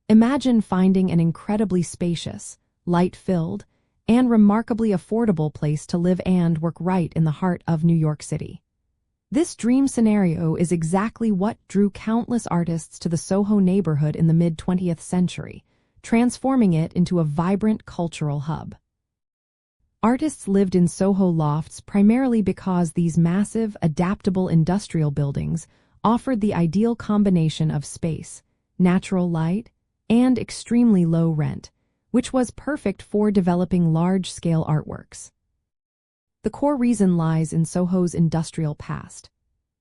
Imagine finding an incredibly spacious, light-filled, and remarkably affordable place to live and work right in the heart of New York City. This dream scenario is exactly what drew countless artists to the Soho neighborhood in the mid-20th century, transforming it into a vibrant cultural hub. Artists lived in Soho Lofts primarily because these massive, adaptable industrial buildings offered the ideal combination of space, natural light, and extremely low rent, which was perfect for developing large-scale artworks. The core reason lies in Soho's industrial past.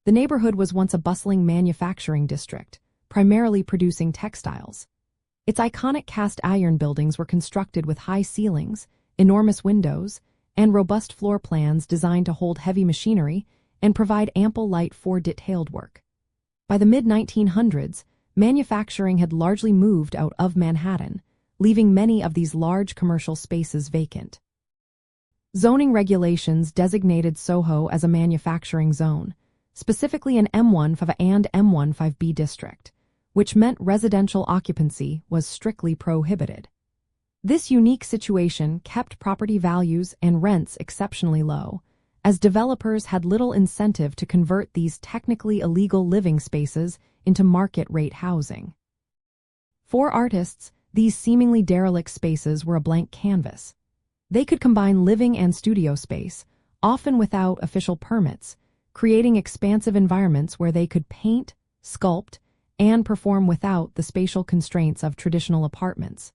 The neighborhood was once a bustling manufacturing district, primarily producing textiles. Its iconic cast iron buildings were constructed with high ceilings, enormous windows, and robust floor plans designed to hold heavy machinery and provide ample light for detailed work. By the mid-1900s, manufacturing had largely moved out of Manhattan, leaving many of these large commercial spaces vacant. Zoning regulations designated Soho as a manufacturing zone, specifically an M15 and M15B district, which meant residential occupancy was strictly prohibited. This unique situation kept property values and rents exceptionally low, as developers had little incentive to convert these technically illegal living spaces into market-rate housing. For artists, these seemingly derelict spaces were a blank canvas. They could combine living and studio space, often without official permits, creating expansive environments where they could paint, sculpt, and perform without the spatial constraints of traditional apartments.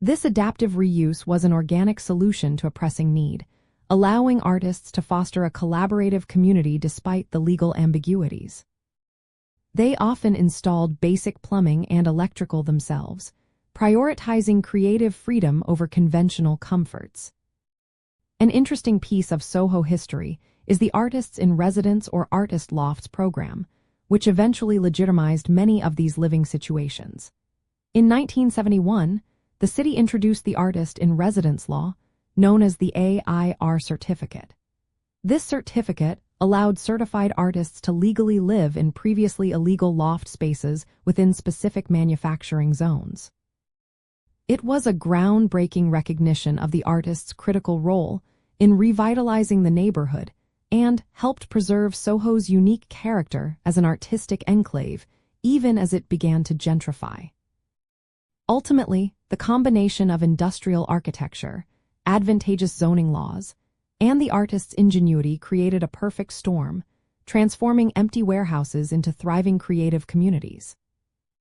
This adaptive reuse was an organic solution to a pressing need, allowing artists to foster a collaborative community despite the legal ambiguities. They often installed basic plumbing and electrical themselves, prioritizing creative freedom over conventional comforts. An interesting piece of Soho history is the Artists in Residence or Artist Lofts program, which eventually legitimized many of these living situations. In 1971, the city introduced the Artist in Residence law, known as the AIR certificate. This certificate allowed certified artists to legally live in previously illegal loft spaces within specific manufacturing zones. It was a groundbreaking recognition of the artist's critical role in revitalizing the neighborhood and helped preserve Soho's unique character as an artistic enclave, even as it began to gentrify. Ultimately, the combination of industrial architecture, advantageous zoning laws, and the artist's ingenuity created a perfect storm, transforming empty warehouses into thriving creative communities.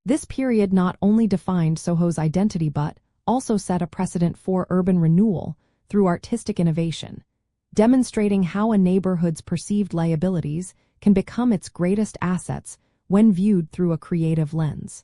This period not only defined Soho's identity but also set a precedent for urban renewal through artistic innovation, demonstrating how a neighborhood's perceived liabilities can become its greatest assets when viewed through a creative lens.